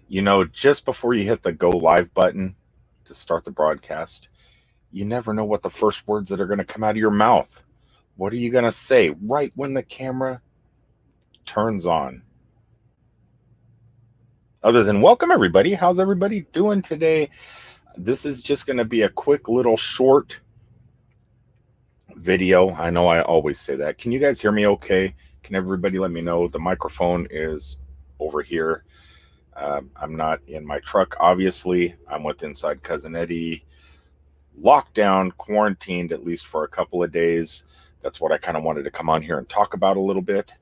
You know, just before you hit the go live button to start the broadcast, you never know what the first words that are going to come out of your mouth. What are you going to say right when the camera turns on? Other than welcome, everybody. How's everybody doing today? This is just going to be a quick little short video. I know I always say that. Can you guys hear me okay? Can everybody let me know? The microphone is over here. I'm not in my truck, obviously. I'm with Inside Cousin Eddie. Locked down, quarantined at least for a couple of days. That's what I kind of wanted to come on here and talk about a little bit,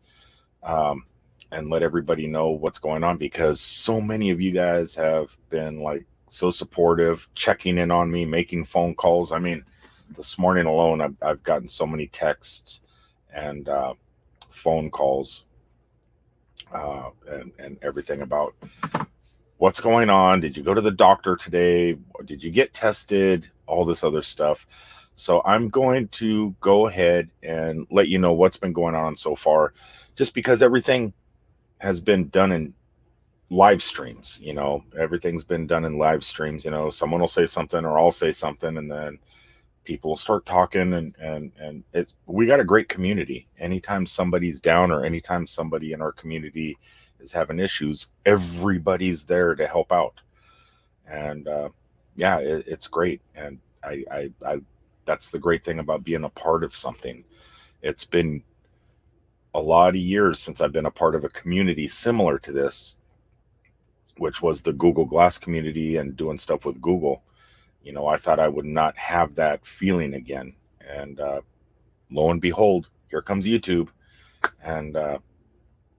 and let everybody know what's going on, because so many of you guys have been like so supportive, checking in on me, making phone calls. I mean, this morning alone, I've gotten so many texts and phone calls and everything about what's going on. Did you go to the doctor today? Did you get tested? All this other stuff. So I'm going to go ahead and let you know what's been going on so far, just because everything has been done in live streams. You know, everything's been done in live streams. You know, someone will say something or I'll say something, and then people will start talking, and we got a great community. Anytime somebody's down or anytime somebody in our community is having issues, everybody's there to help out. And yeah, it's great. And I that's the great thing about being a part of something. It's been a lot of years since I've been a part of a community similar to this, which was the Google Glass community and doing stuff with Google. You know, I thought I would not have that feeling again. And lo and behold, here comes YouTube. And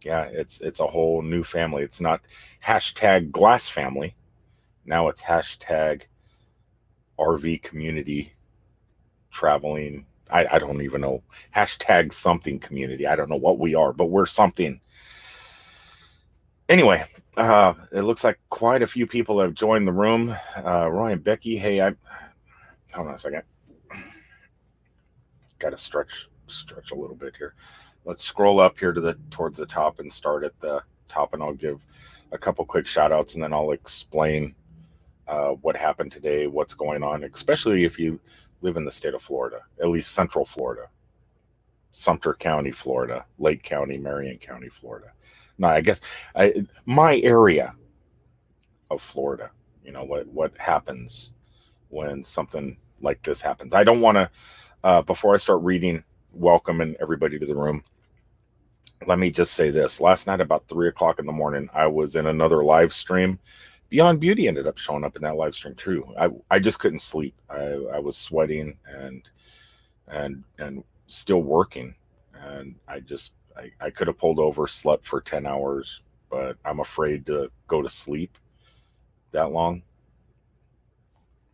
yeah, it's a whole new family. It's not hashtag glass family. Now it's hashtag RV community traveling. I don't even know. Hashtag something community. I don't know what we are, but we're something. Anyway, it looks like quite a few people have joined the room. Roy and Becky, hey, hold on a second. Got to stretch a little bit here. Let's scroll up here towards the top and start at the top, and I'll give a couple quick shout outs, and then I'll explain what happened today, what's going on, especially if you live in the state of Florida, at least Central Florida, Sumter County, Florida, Lake County, Marion County, Florida. No, I guess my area of Florida. You know what happens when something like this happens. I don't want to. Before I start reading, welcoming everybody to the room, let me just say this. Last night, about 3 o'clock in the morning, I was in another live stream. Beyond Beauty ended up showing up in that live stream too. I just couldn't sleep. I was sweating and still working, and I could have pulled over, slept for 10 hours, but I'm afraid to go to sleep that long.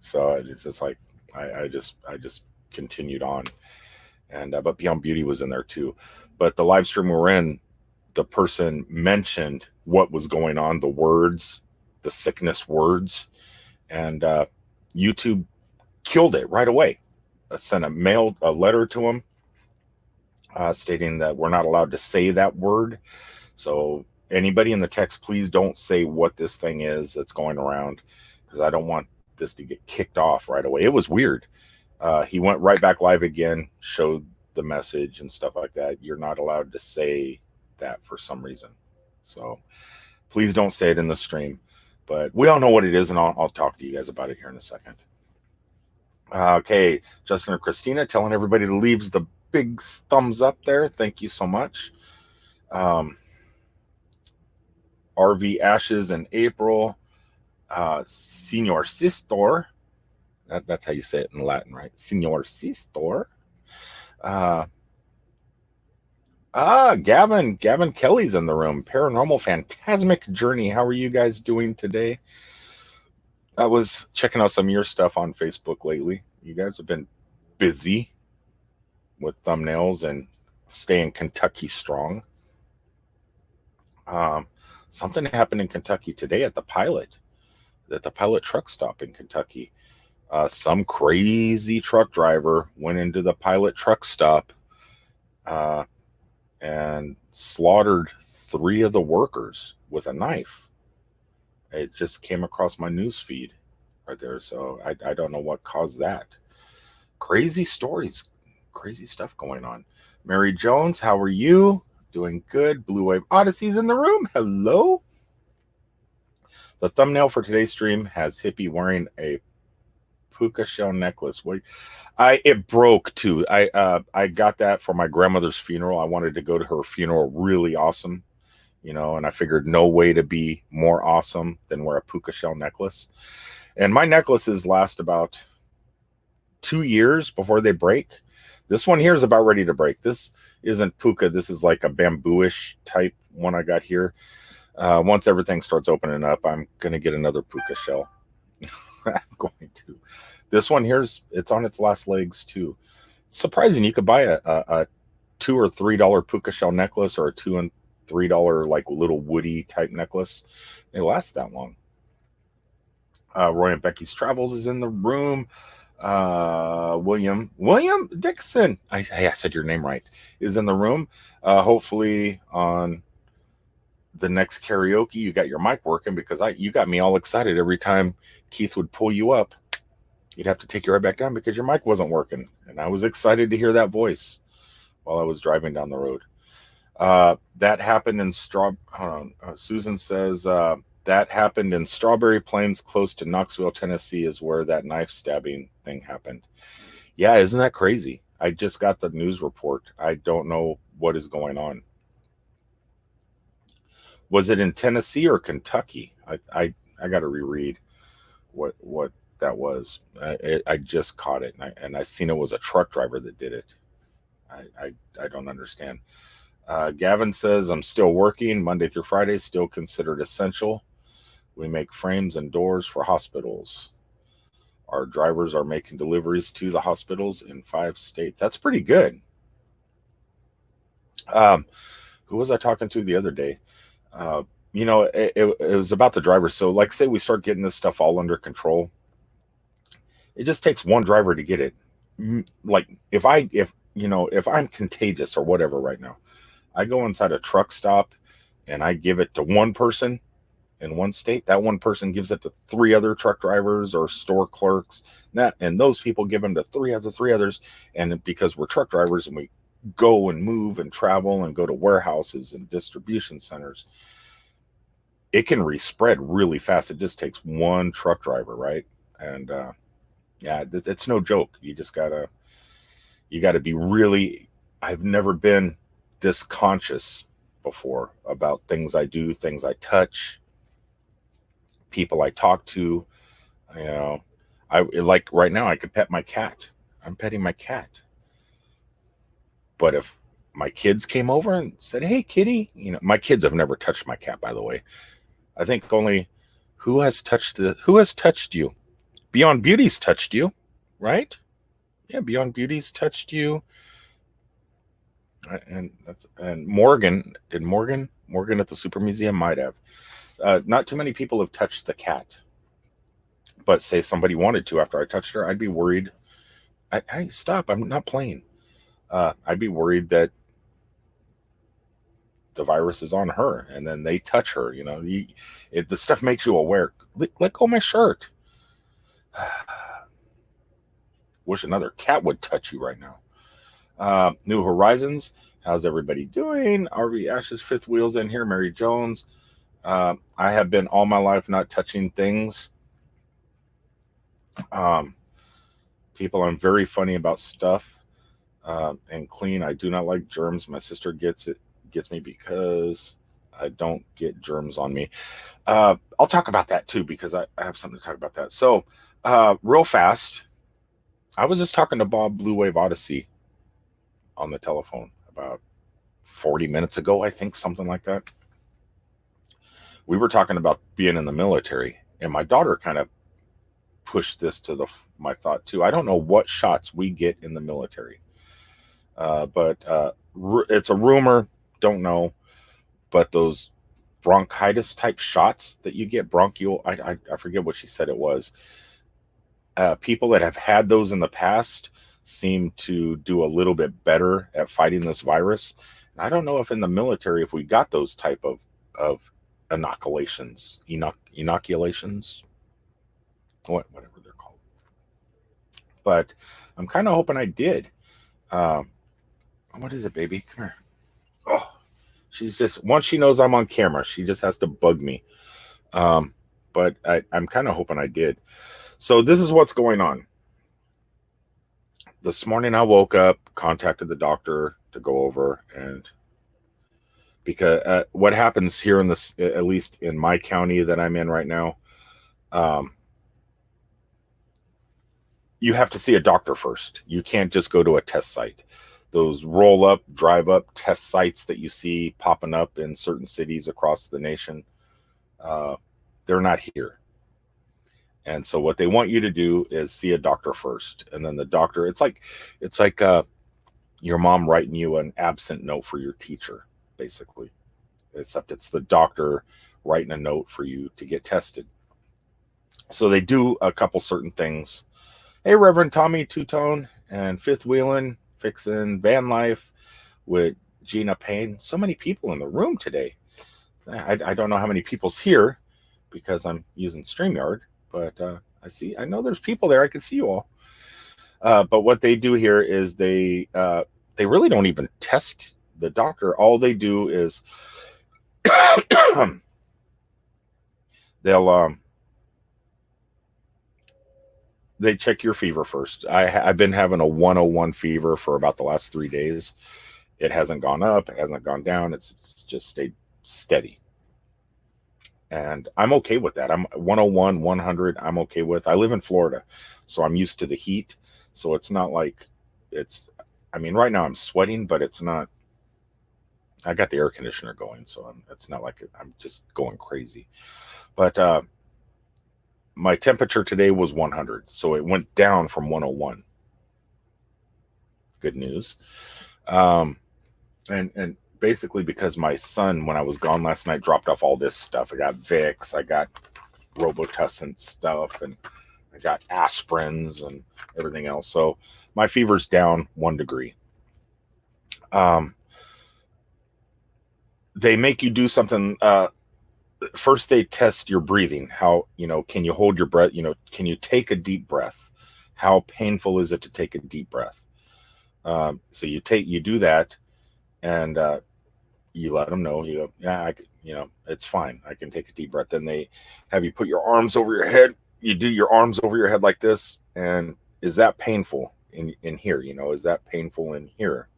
So it's just like I just continued on, and but Beyond Beauty was in there too. But the live stream we're in, the person mentioned what was going on, the words, the sickness words, and YouTube killed it right away. I sent a letter to him stating that we're not allowed to say that word. So anybody in the text, please don't say what this thing is that's going around, because I don't want this to get kicked off right away. It was weird. He went right back live again, showed the message and stuff like that. You're not allowed to say that for some reason. So please don't say it in the stream. But we all know what it is, and I'll talk to you guys about it here in a second. Okay, Justin and Christina telling everybody to leave the big thumbs up there. Thank you so much. RV Ashes in April. Senor Sistor. That's how you say it in Latin, right? Senor Sistor. Gavin Kelly's in the room. Paranormal Phantasmic Journey. How are you guys doing today? I was checking out some of your stuff on Facebook lately. You guys have been busy with thumbnails and staying Kentucky strong. Something happened in Kentucky today at the Pilot truck stop in Kentucky. Some crazy truck driver went into the Pilot truck stop and slaughtered 3 of the workers with a knife. It just came across my news feed right there. So I don't know what caused that. Crazy stories, crazy stuff going on. Mary Jones, how are you? Doing good. Blue Wave Odyssey's in the room. Hello. The thumbnail for today's stream has Hippie wearing a puka shell necklace. Wait, it broke too. I got that for my grandmother's funeral. I wanted to go to her funeral really awesome, and I figured no way to be more awesome than wear a puka shell necklace. And my necklaces last about 2 years before they break. This one here is about ready to break. This isn't puka. This is like a bamboo-ish type one I got here. Once everything starts opening up, I'm going to get another puka shell. I'm going to. This one here's it's on its last legs too. It's surprising you could buy a $2 or $3 puka shell necklace or a $2 and $3 like little woody type necklace. They last that long. Roy and Becky's Travels is in the room. William Dixon, I said your name right, is in the room. Hopefully on the next karaoke you got your mic working, because you got me all excited every time Keith would pull you up. You'd have to take you right back down because your mic wasn't working, and I was excited to hear that voice while I was driving down the road. That happened in Susan says that happened in Strawberry Plains, close to Knoxville, Tennessee, is where that knife stabbing thing happened. Yeah, isn't that crazy? I just got the news report. I don't know what is going on. Was it in Tennessee or Kentucky? I got to reread what that was. I just caught it, and I seen it was a truck driver that did it. I don't understand. Gavin says, I'm still working Monday through Friday, still considered essential. We make frames and doors for hospitals. Our drivers are making deliveries to the hospitals in 5 states. That's pretty good. Who was I talking to the other day? It was about the drivers. So like, say we start getting this stuff all under control. It just takes one driver to get it. Like if I'm contagious or whatever right now, I go inside a truck stop and I give it to one person in one state. That one person gives it to 3 other truck drivers or store clerks. And those people give them to 3 others. And because we're truck drivers and we go and move and travel and go to warehouses and distribution centers, it can respread really fast. It just takes one truck driver, right? And it's no joke. You gotta be really. I've never been this conscious before about things I do, things I touch, people I talk to. Like right now I could pet my cat. I'm petting my cat. But if my kids came over and said, "Hey, kitty," my kids have never touched my cat, by the way. I think only who has touched you? Beyond Beauty's touched you, right? Yeah, Beyond Beauty's touched you. And Morgan at the Super Museum might have. Not too many people have touched the cat. But say somebody wanted to after I touched her, I'd be worried. Hey, stop! I'm not playing. I'd be worried that the virus is on her, and then they touch her. The stuff makes you aware. Let go of my shirt. Wish another cat would touch you right now. New Horizons, how's everybody doing? RV Ash's Fifth Wheels in here. Mary Jones. I have been all my life not touching things. People, I'm very funny about stuff and clean. I do not like germs. My sister gets me because I don't get germs on me. I'll talk about that too, because I have something to talk about that. So real fast, I was just talking to Bob Blue Wave Odyssey on the telephone about 40 minutes ago, I think, something like that. We were talking about being in the military, and my daughter kind of pushed this to my thought too. I don't know what shots we get in the military, but it's a rumor, don't know, but those bronchitis type shots that you get, bronchial, I forget what she said it was. People that have had those in the past seem to do a little bit better at fighting this virus. And I don't know if in the military, if we got those type of inoculations, inoculations, whatever they're called. But I'm kind of hoping I did. Um, what is it, baby? Come here. Oh, she's just once she knows I'm on camera, she just has to bug me. Um, but I'm kind of hoping I did. So this is what's going on. This morning I woke up, contacted the doctor to go over, and because what happens here in this, at least in my county that I'm in right now, um, you have to see a doctor first. You can't just go to a test site. Those roll up, drive up test sites that you see popping up in certain cities across the nation, uh, they're not here. And so what they want you to do is see a doctor first, and then the doctor. It's like your mom writing you an absent note for your teacher, basically. Except it's the doctor writing a note for you to get tested. So they do a couple certain things. Hey, Reverend Tommy Two-Tone and Fifth Wheelin' fixing van life with Gina Payne. So many people in the room today. I don't know how many people's here because I'm using StreamYard, but I know there's people there. I can see you all. But what they do here is they really don't even test the doctor. All they do is they'll they check your fever first. I've been having a 101 fever for about the last 3 days. It hasn't gone up, it hasn't gone down. It's just stayed steady. And I'm okay with that. I'm 101, 100. I'm okay with. I live in Florida, so I'm used to the heat. So it's not like it's. I mean, right now I'm sweating, but it's not. I got the air conditioner going, so it's not like I'm just going crazy. But my temperature today was 100, so it went down from 101. Good news. And basically because my son, when I was gone last night, dropped off all this stuff. I got Vicks, I got Robitussin stuff, and I got aspirins and everything else. So my fever's down 1 degree. They make you do something. First, they test your breathing. How, can you hold your breath? Can you take a deep breath? How painful is it to take a deep breath? So you do that, and you let them know. You go, yeah, it's fine. I can take a deep breath. Then they have you put your arms over your head. You do your arms over your head like this, and is that painful in here? Is that painful in here?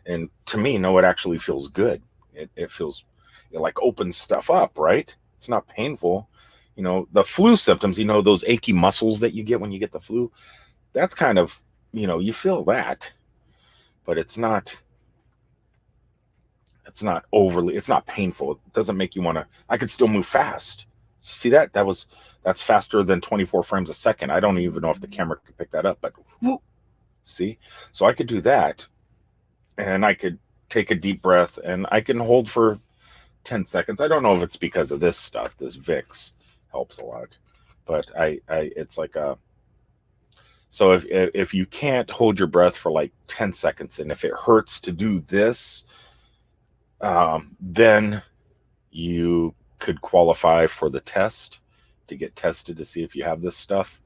And to me, no, it actually feels good. It feels, it like opens stuff up, right? It's not painful. The flu symptoms, those achy muscles that you get when you get the flu, that's kind of, you feel that, but it's not overly, it's not painful. It doesn't make you want to. I could still move fast. See that? That's faster than 24 frames a second. I don't even know if the camera could pick that up, but whoop, see? So I could do that, and I could take a deep breath, and I can hold for 10 seconds. I don't know if it's because of this stuff. This Vicks helps a lot, but it's like a. So if you can't hold your breath for like 10 seconds, and if it hurts to do this, then you could qualify for the test to get tested to see if you have this stuff.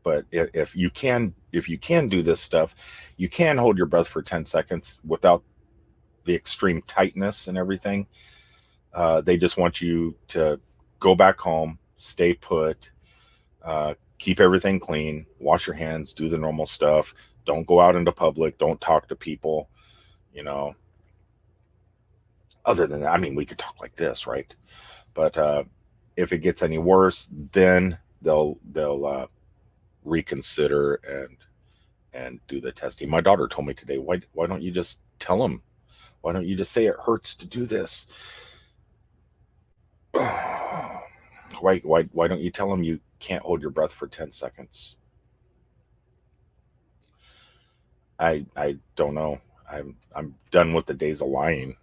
But if you can do this stuff, you can hold your breath for 10 seconds without the extreme tightness and everything. They just want you to go back home, stay put, keep everything clean, wash your hands, do the normal stuff. Don't go out into public. Don't talk to people. Other than that, I mean, we could talk like this, right? But if it gets any worse, then they'll reconsider and do the testing. My daughter told me today, why don't you just tell them? Why don't you just say it hurts to do this? Why don't you tell them you can't hold your breath for 10 seconds? I don't know. I'm done with the days of lying.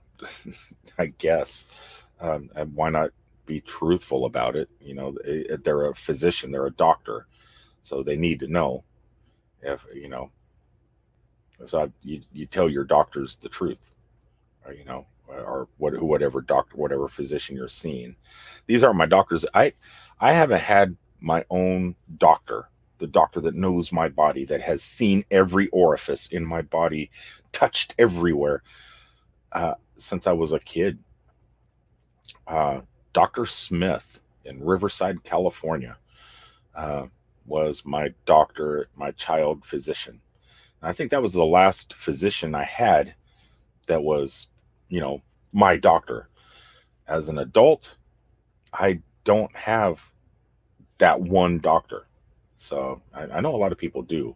I guess. And why not be truthful about it? They're a physician, they're a doctor, so they need to know. If so, you tell your doctors the truth, or, or whatever doctor, whatever physician you're seeing. These aren't my doctors. I haven't had my own doctor, the doctor that knows my body, that has seen every orifice in my body, touched everywhere, since I was a kid. Uh, Dr. Smith in Riverside, California, uh, was my doctor, my child physician. And I think that was the last physician I had that was, you know, my doctor. As an adult, I don't have that one doctor. So I know a lot of people do,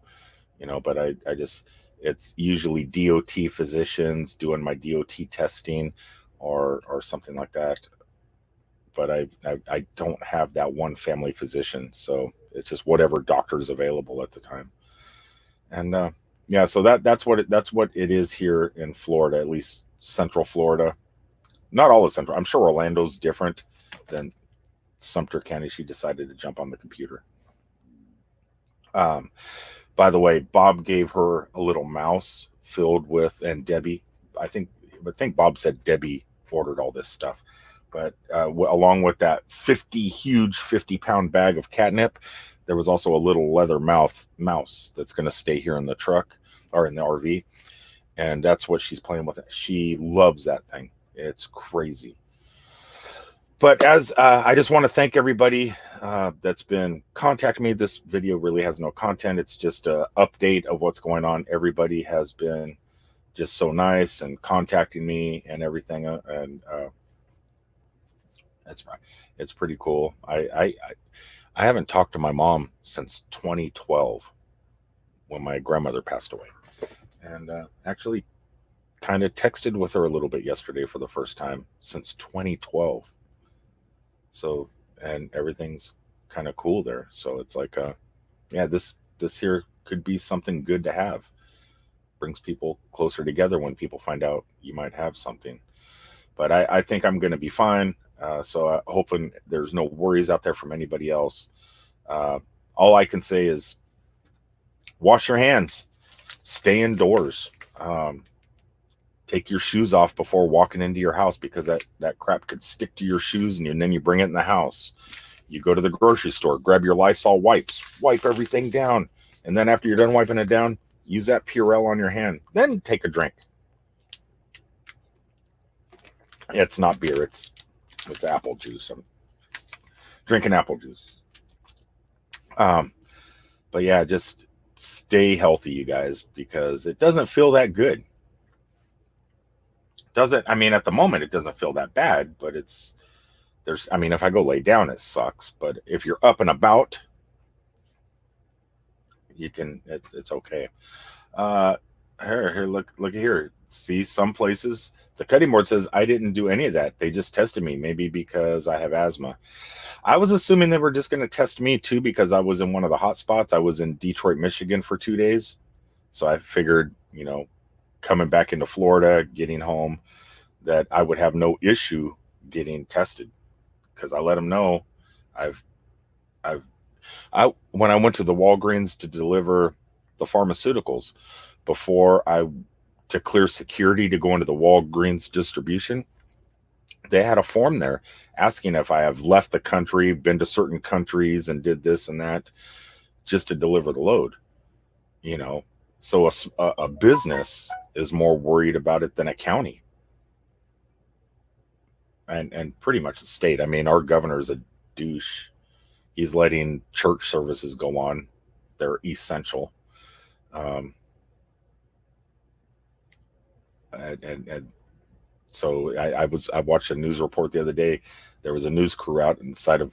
but I just, it's usually DOT physicians doing my DOT testing or something like that. But I don't have that one family physician. So it's just whatever doctor's available at the time. And yeah, so that's what it is here in Florida, at least Central Florida. Not all of Central. I'm sure Orlando's different than Sumter County. She decided to jump on the computer. Um, by the way, Bob gave her a little mouse filled with, and Debbie, I think Bob said Debbie ordered all this stuff. But along with that 50-pound bag of catnip, there was also a little leather mouse that's going to stay here in the truck or in the RV. And that's what she's playing with. She loves that thing. It's crazy. But as I just want to thank everybody that's been contacting me. This video really has no content. It's just an update of what's going on. Everybody has been just so nice and contacting me and everything. And it's pretty cool. I haven't talked to my mom since 2012 when my grandmother passed away. And actually kind of texted with her a little bit yesterday for the first time since 2012. So, and everything's kind of cool there. So it's like, yeah, this here could be something good to have. Brings people closer together when people find out you might have something. But I think I'm going to be fine. So hoping there's no worries out there from anybody else. All I can say is wash your hands, stay indoors. Take your shoes off before walking into your house, because that crap could stick to your shoes, and then you bring it in the house. You go to the grocery store, grab your Lysol wipes, wipe everything down. And then after you're done wiping it down, use that Purell on your hand. Then take a drink. It's not beer. It's apple juice. I'm drinking apple juice. But yeah, just stay healthy, you guys, because it doesn't feel that good. I mean, at the moment, it doesn't feel that bad, but I mean, if I go lay down, it sucks. But if you're up and about, it's okay. Here, look here. See, some places, the cutting board says I didn't do any of that. They just tested me, maybe because I have asthma. I was assuming they were just going to test me too, because I was in one of the hot spots. I was in Detroit, Michigan for 2 days. So I figured, coming back into Florida, getting home, that I would have no issue getting tested, because I let them know when I went to the Walgreens to deliver the pharmaceuticals to clear security to go into the Walgreens distribution, they had a form there asking if I have left the country, been to certain countries, and did this and that just to deliver the load. So a business is more worried about it than a county. And pretty much the state. I mean, our governor is a douche. He's letting church services go on. They're essential. And so I watched a news report the other day. There was a news crew outside of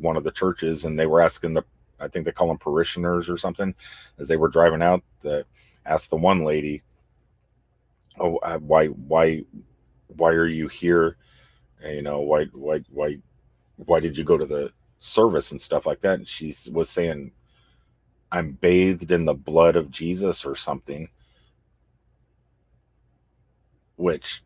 one of the churches, and they were asking I think they call them parishioners or something, as they were driving out, asked the one lady, "Oh, why are you here? Why did you go to the service and stuff like that?" And she was saying, "I'm bathed in the blood of Jesus," or something. Which,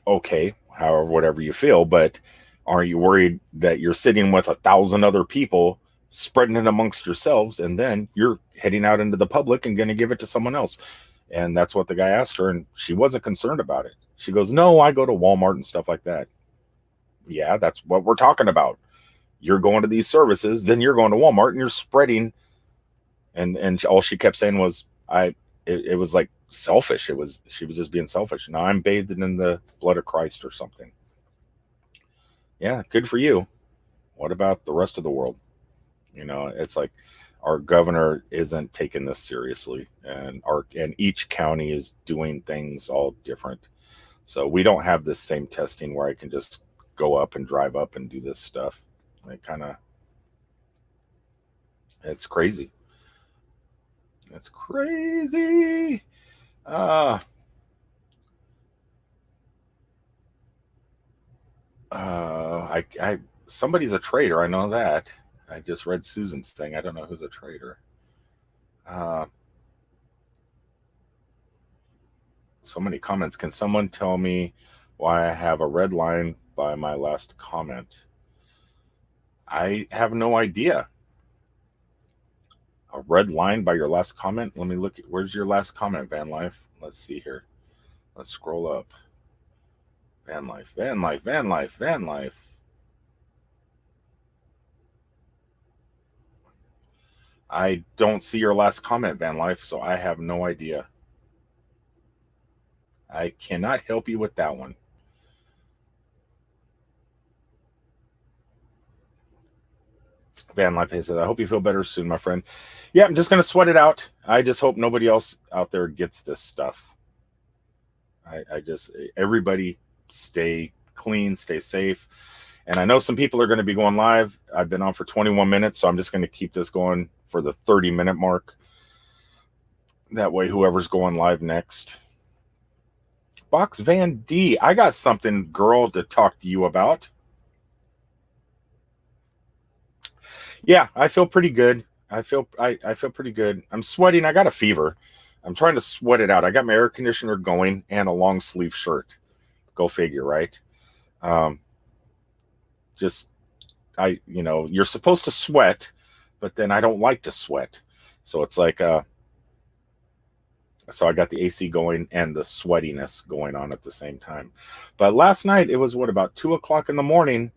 okay, however, whatever you feel, but are you worried that you're sitting with 1,000 other people, spreading it amongst yourselves, and then you're heading out into the public and going to give it to someone else? And that's what the guy asked her, and she wasn't concerned about it. She goes, no, I go to Walmart and stuff like that. Yeah, that's what we're talking about. You're going to these services, then you're going to Walmart and you're spreading. And all she kept saying was, it was like selfish. She was just being selfish. Now I'm bathed in the blood of Christ or something. Yeah, good for you. What about the rest of the world? It's like our governor isn't taking this seriously, and each county is doing things all different. So we don't have this same testing where I can just go up and drive up and do this stuff. It's crazy. It's crazy. Uh, I somebody's a traitor. I know that. I just read Susan's thing. I don't know who's a traitor. Uh, so many comments. Can someone tell me why I have a red line by my last comment? I have no idea. A red line by your last comment? Let me look at, where's your last comment, Van Life? Let's see here. Let's scroll up. Van Life, Van Life, Van Life, Van Life. I don't see your last comment, Van Life, so I have no idea. I cannot help you with that one. Van Life says, I hope you feel better soon, my friend. Yeah, I'm just going to sweat it out. I just hope nobody else out there gets this stuff. Everybody stay clean, stay safe. And I know some people are going to be going live. I've been on for 21 minutes, so I'm just going to keep this going for the 30-minute mark. That way, whoever's going live next. Box Van D, I got something, girl, to talk to you about. Yeah, I feel pretty good. I feel pretty good. I'm sweating. I got a fever. I'm trying to sweat it out. I got my air conditioner going and a long sleeve shirt. Go figure, right? Um, just you're supposed to sweat, but then I don't like to sweat. So it's like so I got the AC going and the sweatiness going on at the same time. But last night it was about 2 o'clock in the morning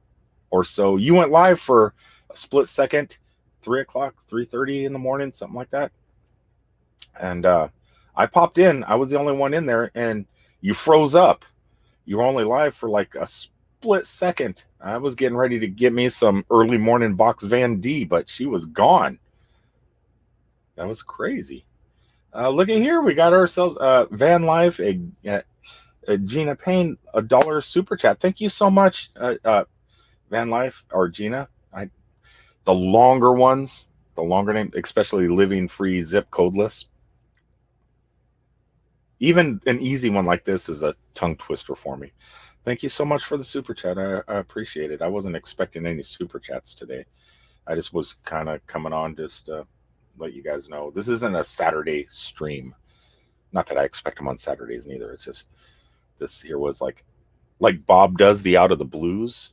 or so. You went live for a split second, 3 o'clock, 3:30 in the morning, something like that. And I popped in. I was the only one in there, and you froze up. You were only live for like a split second. I was getting ready to get me some early morning Box Van D, but she was gone. That was crazy. Look at here. We got ourselves Van Life, a Gina Payne, $1 super chat. Thank you so much, Van Life or Gina. The longer ones, the longer name, especially living free, zip codeless. Even an easy one like this is a tongue twister for me. Thank you so much for the super chat. I appreciate it. I wasn't expecting any super chats today. I just was kind of coming on just to let you guys know. This isn't a Saturday stream. Not that I expect them on Saturdays neither. It's just this here was like Bob does the out of the blues.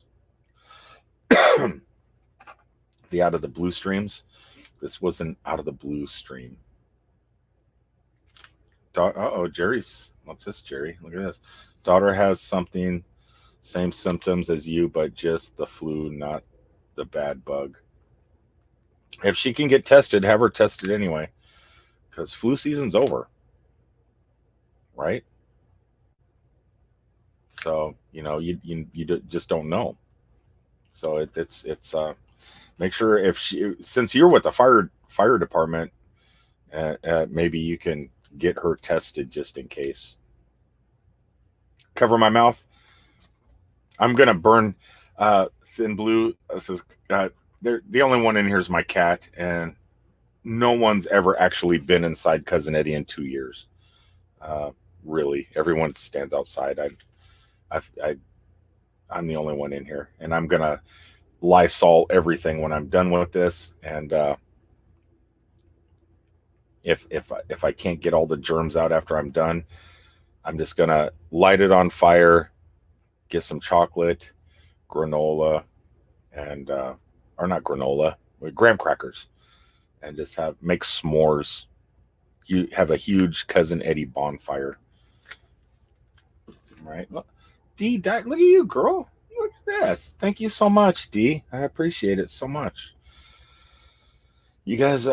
The out of the blue streams. This was an out of the blue stream. Jerry's. What's this, Jerry? Look at this. Daughter has something, same symptoms as you, but just the flu, not the bad bug. If she can get tested, have her tested anyway, because flu season's over, right? So you just don't know. So it's make sure if since you're with the fire department, maybe you can get her tested just in case. Cover my mouth. I'm gonna burn Thin Blue. The only one in here is my cat, and no one's ever actually been inside Cousin Eddie in 2 years. Really, everyone stands outside. I'm the only one in here, and I'm gonna Lysol everything when I'm done with this. And if I can't get all the germs out after I'm done, I'm just gonna light it on fire, get some chocolate, granola, and or not granola, graham crackers, and just make s'mores. You have a huge Cousin Eddie bonfire. All right. Look, look at you, girl. Look at this. Thank you so much, D. I appreciate it so much. You guys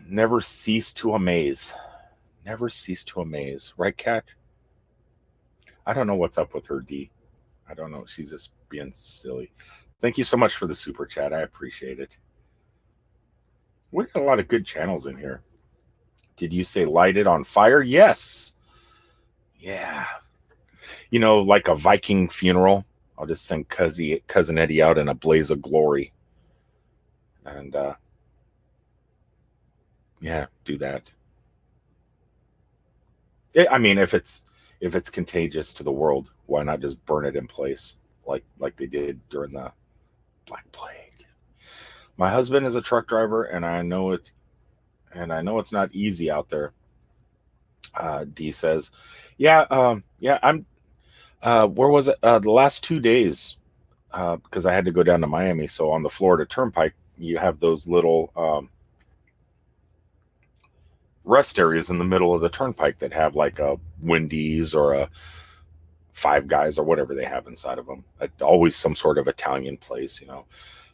never cease to amaze. Never cease to amaze, right, Kat? I don't know what's up with her, D. I don't know. She's just being silly. Thank you so much for the super chat. I appreciate it. We got a lot of good channels in here. Did you say light it on fire? Yes. Yeah. Like a Viking funeral. I'll just send cousin Eddie out in a blaze of glory, and yeah, do that. I mean, if it's contagious to the world, why not just burn it in place, like they did during the Black Plague? My husband is a truck driver, and I know it's not easy out there. D says, yeah, yeah. I'm. Where was it? The last 2 days, because I had to go down to Miami. So on the Florida Turnpike, you have those little rest areas in the middle of the turnpike that have like a Wendy's or a Five Guys or whatever they have inside of them. Always some sort of Italian place.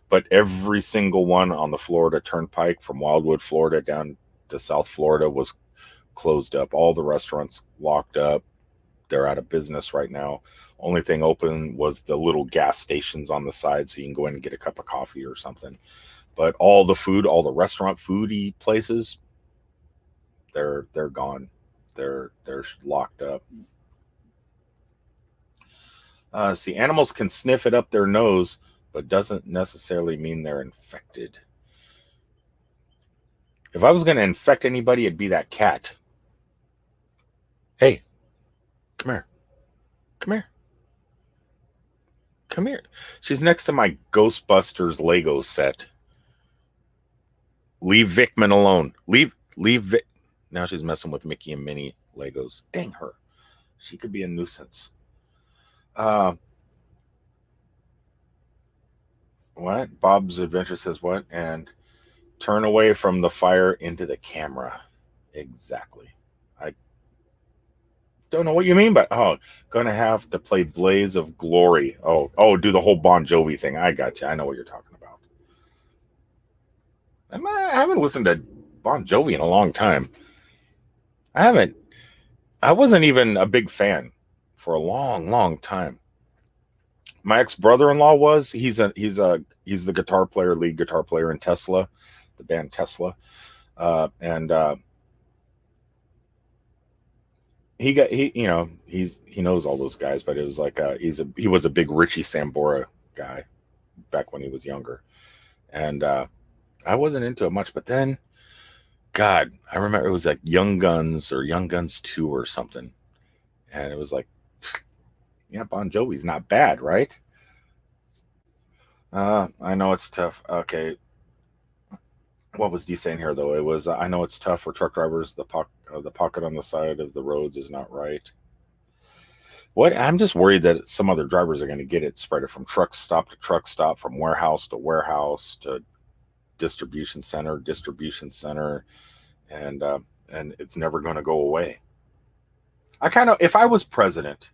But every single one on the Florida Turnpike from Wildwood, Florida down to South Florida was closed up. All the restaurants locked up. They're out of business right now. Only thing open was the little gas stations on the side, so you can go in and get a cup of coffee or something. But all the food, all the restaurant foodie places, they're gone. They're locked up. See, animals can sniff it up their nose, but doesn't necessarily mean they're infected. If I was going to infect anybody, it'd be that cat. Hey, come here. Come here. Come here. She's next to my Ghostbusters Lego set. Leave Vickman alone. Leave Vic. Now she's messing with Mickey and Minnie Legos. Dang her. She could be a nuisance. Uh, what? Bob's Adventure says what? And turn away from the fire into the camera. Exactly. I don't know what you mean, but gonna have to play Blaze of Glory. Oh, do the whole Bon Jovi thing. I got you. I know what you're talking about. I haven't listened to Bon Jovi in a long time. I haven't. I wasn't even a big fan for a long, long time. My ex brother-in-law was. He's the lead guitar player in Tesla, the band Tesla, and he knows all those guys, but it was like he was a big Richie Sambora guy back when he was younger, and I wasn't into it much. But then, God, I remember it was like Young Guns or Young Guns 2 or something, and it was like, yeah, Bon Jovi's not bad, right? I know it's tough. Okay, what was D saying here though? It was I know it's tough for truck drivers. The pocket on the side of the roads is not right. What? I'm just worried that some other drivers are going to get it, spread it from truck stop to truck stop, from warehouse to warehouse to distribution center, and it's never going to go away. If I was president,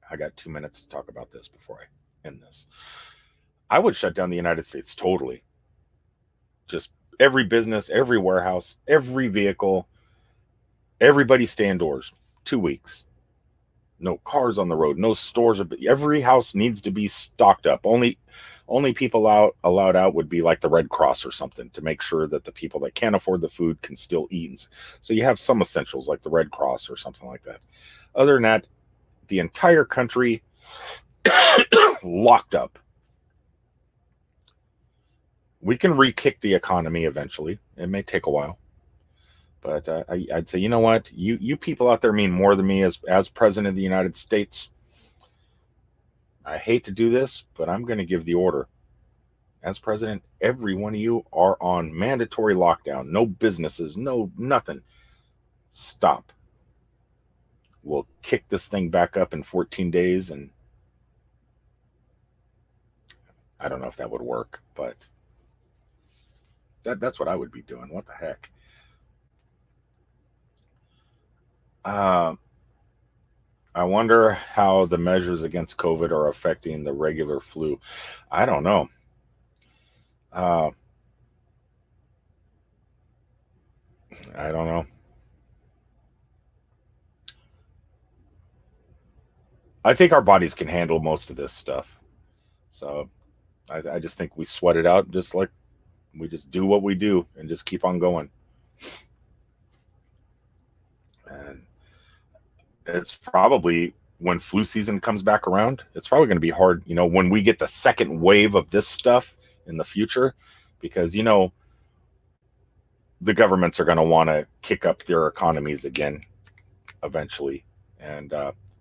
I got 2 minutes to talk about this before I end this. I would shut down the United States totally. Just every business, every warehouse, every vehicle, everybody stay indoors 2 weeks. No cars on the road, no stores. Every house needs to be stocked up. Only people allowed out would be like the Red Cross or something, to make sure that the people that can't afford the food can still eat. So you have some essentials like the Red Cross or something like that. Other than that, the entire country locked up. We can re-kick the economy eventually. It may take a while, but I'd say, you know what, you people out there mean more than me as president of the United States. I hate to do this, but I'm going to give the order. As president, every one of you are on mandatory lockdown. No businesses, no nothing. Stop. We'll kick this thing back up in 14 days, and I don't know if that would work, but that's what I would be doing. What the heck? Uh, I wonder how the measures against COVID are affecting the regular flu. I don't know. Uh, I don't know. I think our bodies can handle most of this stuff. So I just think we sweat it out, just like we just do what we do and just keep on going. And it's probably when flu season comes back around, it's probably going to be hard, when we get the second wave of this stuff in the future, because, the governments are going to want to kick up their economies again eventually. And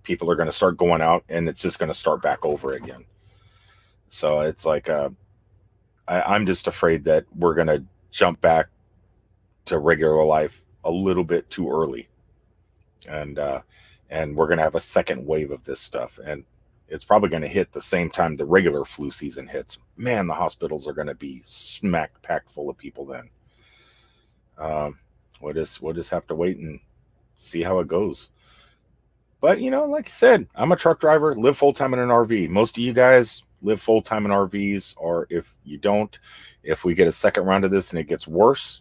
people are going to start going out and it's just going to start back over again. So it's like, I'm just afraid that we're going to jump back to regular life a little bit too early. And, we're going to have a second wave of this stuff. And it's probably going to hit the same time the regular flu season hits. Man, the hospitals are going to be smack packed full of people then. We'll just have to wait and see how it goes. But like I said, I'm a truck driver, live full time in an RV. Most of you guys live full time in RVs, or if you don't, if we get a second round of this and it gets worse,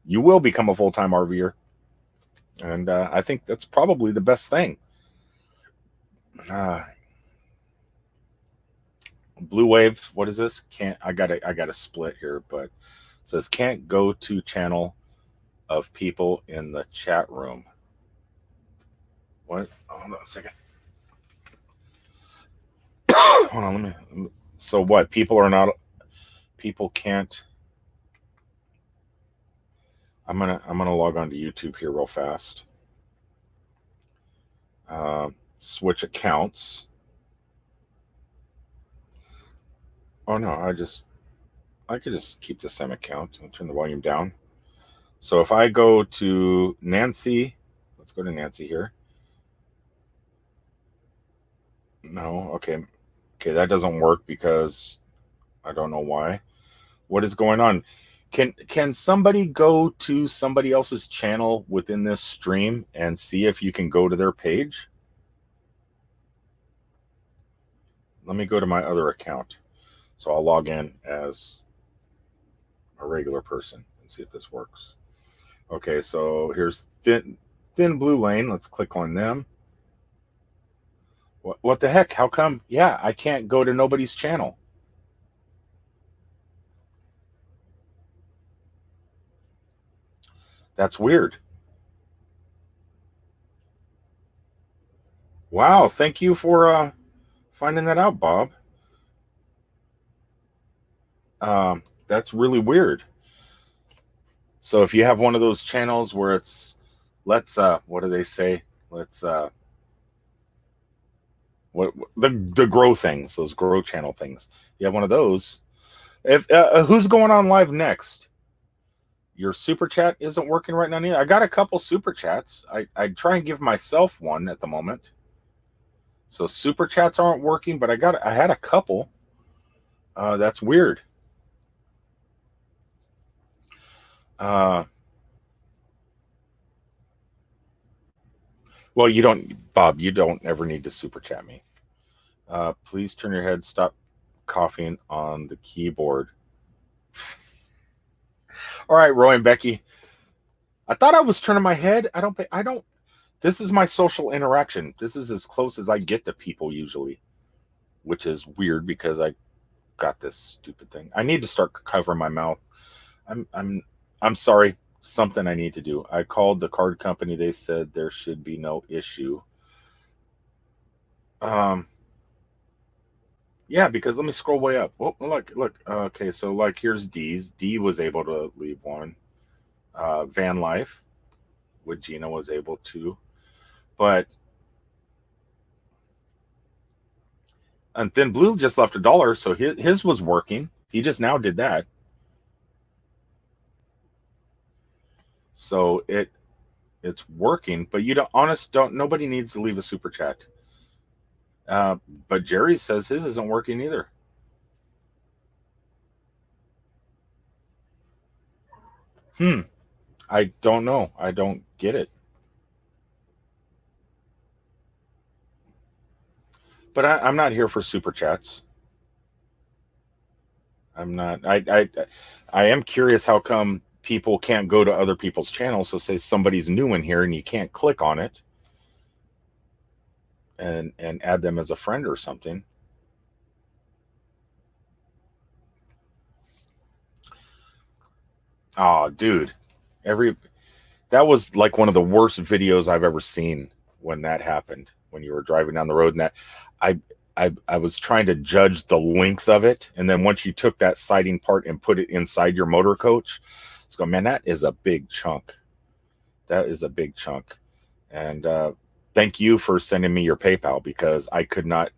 you will become a full time RVer, and I think that's probably the best thing. Uh, Blue Wave, what is this? Can't I got a split here, but it says can't go to channel of people in the chat room. What? Hold on a second. Hold on, let me. So what? People are not. People can't. I'm gonna log on to YouTube here real fast. Switch accounts. Oh no, I could just keep the same account and turn the volume down. So if I go to Nancy, let's go to Nancy here. No, okay. Okay, that doesn't work because I don't know why. What is going on? Can somebody go to somebody else's channel within this stream and see if you can go to their page? Let me go to my other account. So I'll log in as a regular person and see if this works. Okay, so here's Thin Blue Lane. Let's click on them. What the heck? How come? Yeah, I can't go to nobody's channel. That's weird. Wow, thank you for finding that out, Bob. That's really weird. So if you have one of those channels where it's let's what do they say? Let's what the grow things, those grow channel things. You have one of those. If who's going on live next? Your super chat isn't working right now either. I got a couple super chats. I try and give myself one at the moment. So super chats aren't working, but I had a couple. That's weird. Uh, well, you don't, Bob. You don't ever need to super chat me. Please turn your head. Stop coughing on the keyboard. All right, Roy and Becky. I thought I was turning my head. I don't. This is my social interaction. This is as close as I get to people usually, which is weird because I got this stupid thing. I need to start covering my mouth. I'm sorry. Something I need to do. I called the card company. They said there should be no issue. Um, yeah, because let me scroll way up. Oh, look. Okay, so like here's D's. D was able to leave one. Van Life with Gina was able to, but and then Blue just left $1, so his was working. He just now did that. So it's working, but you don't nobody needs to leave a super chat. Uh, but Jerry says his isn't working either. I don't know. I don't get it. But I'm not here for super chats. I'm not. I am curious how come people can't go to other people's channels. So say somebody's new in here and you can't click on it and add them as a friend or something. Oh, dude, that was like one of the worst videos I've ever seen when that happened. When you were driving down the road and that, I I was trying to judge the length of it, and then once you took that siding part and put it inside your motor coach, it's going, man, that is a big chunk. That is a big chunk. And thank you for sending me your PayPal because I could not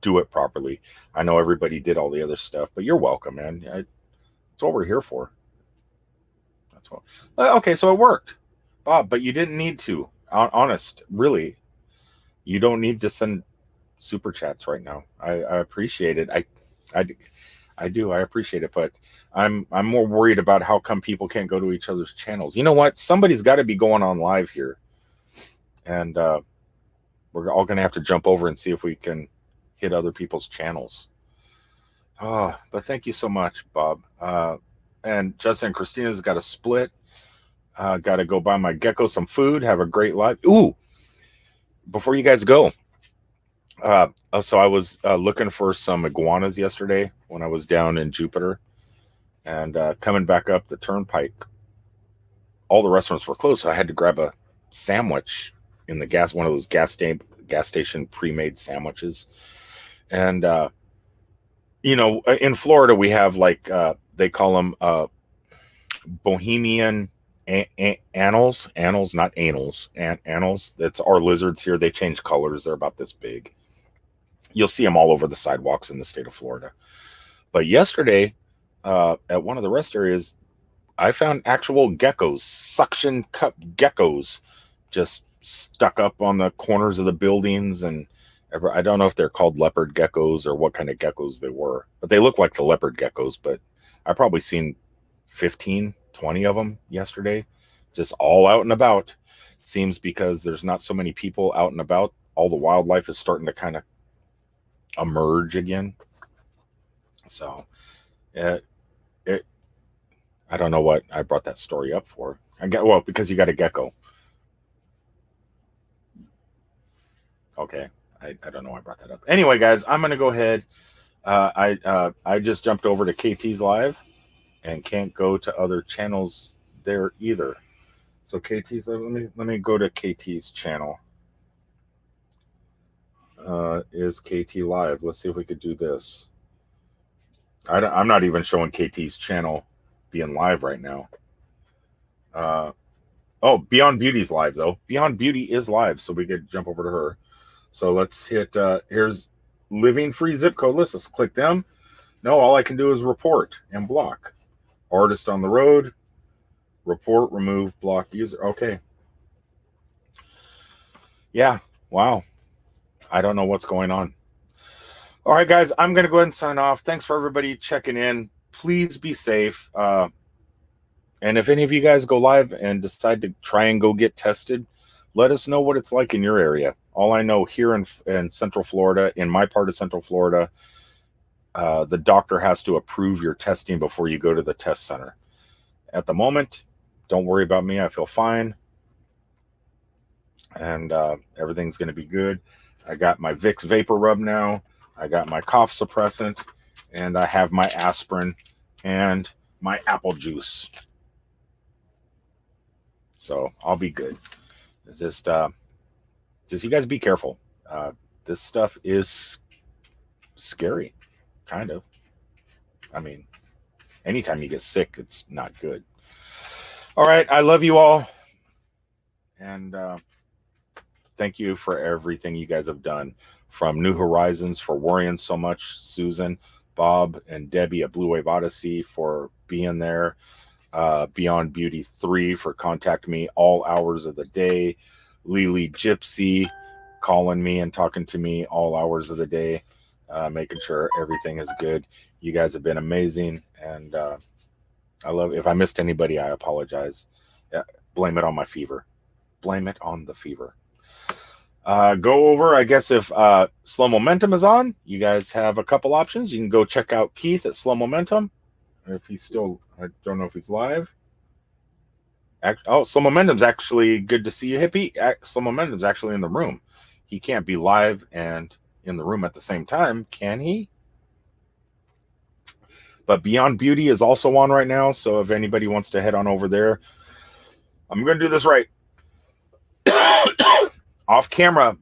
do it properly. I know everybody did all the other stuff, but you're welcome, man. That's what we're here for. That's what. Okay, so it worked, Bob, but you didn't need to. Honest, really, you don't need to send super chats right now. I appreciate it. I I do. I appreciate it, but I'm more worried about how come people can't go to each other's channels. You know what? Somebody's got to be going on live here, and we're all going to have to jump over and see if we can hit other people's channels. Oh, but thank you so much, Bob. And Justin and Christina's got a split. Got to go buy my gecko some food. Have a great life. Ooh, before you guys go, so I was looking for some iguanas yesterday when I was down in Jupiter, and coming back up the turnpike, all the restaurants were closed, so I had to grab a sandwich in the one of those gas station pre-made sandwiches. And you know, in Florida we have like they call them Bohemian annals, not anals, annals. That's our lizards here. They change colors. They're about this big. You'll see them all over the sidewalks in the state of Florida. But yesterday, at one of the rest areas, I found actual geckos, suction cup geckos, just stuck up on the corners of the buildings. And I don't know if they're called leopard geckos or what kind of geckos they were, but they look like the leopard geckos. But I probably seen 15, 20 of them yesterday, just all out and about. Seems because there's not so many people out and about, all the wildlife is starting to kind of emerge again. So I don't know what I brought that story up for. Because you got a gecko. Okay. I don't know why I brought that up. Anyway, guys, I'm gonna go ahead. I just jumped over to KT's live and can't go to other channels there either. So KT's, let me go to KT's channel. Is KT live? Let's see if we could do this. I'm not even showing KT's channel being live right now. Oh, Beyond Beauty's live though. Beyond Beauty is live, so we could jump over to her. So let's hit. Here's Living Free Zip Code. Let's click them. No, all I can do is report and block. Artist on the road. Report, remove, block user. Okay. Yeah. Wow. I don't know what's going on. All right, guys, I'm going to go ahead and sign off. Thanks for everybody checking in. Please be safe. And if any of you guys go live and decide to try and go get tested, let us know what it's like in your area. All I know here in Central Florida, in my part of Central Florida, the doctor has to approve your testing before you go to the test center. At the moment, don't worry about me. I feel fine. And everything's going to be good. I got my Vicks Vapor Rub now. I got my cough suppressant. And I have my aspirin and my apple juice. So I'll be good. Just you guys be careful. This stuff is scary, kind of. I mean, anytime you get sick, it's not good. All right, I love you all, and thank you for everything you guys have done. From New Horizons for worrying so much, Susan, Bob, and Debbie at Blue Wave Odyssey for being there. Beyond Beauty 3 for contacting me all hours of the day. Lily Gypsy calling me and talking to me all hours of the day, making sure everything is good. You guys have been amazing, and I love. If I missed anybody, I apologize. Blame it on my fever. Blame it on the fever. Go over, I guess, if Slow Momentum is on, you guys have a couple options. You can go check out Keith at Slow Momentum. If he's still, I don't know if he's live. Slow Momentum's actually good to see you, Hippie. Slow Momentum's actually in the room. He can't be live and in the room at the same time, can he? But Beyond Beauty is also on right now. So if anybody wants to head on over there, I'm going to do this right. Off camera,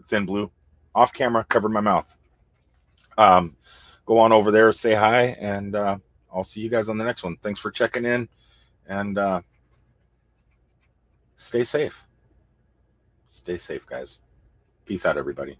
Thin Blue. Off camera, covered my mouth. Go on over there, say hi, and I'll see you guys on the next one. Thanks for checking in, and stay safe. Stay safe, guys. Peace out, everybody.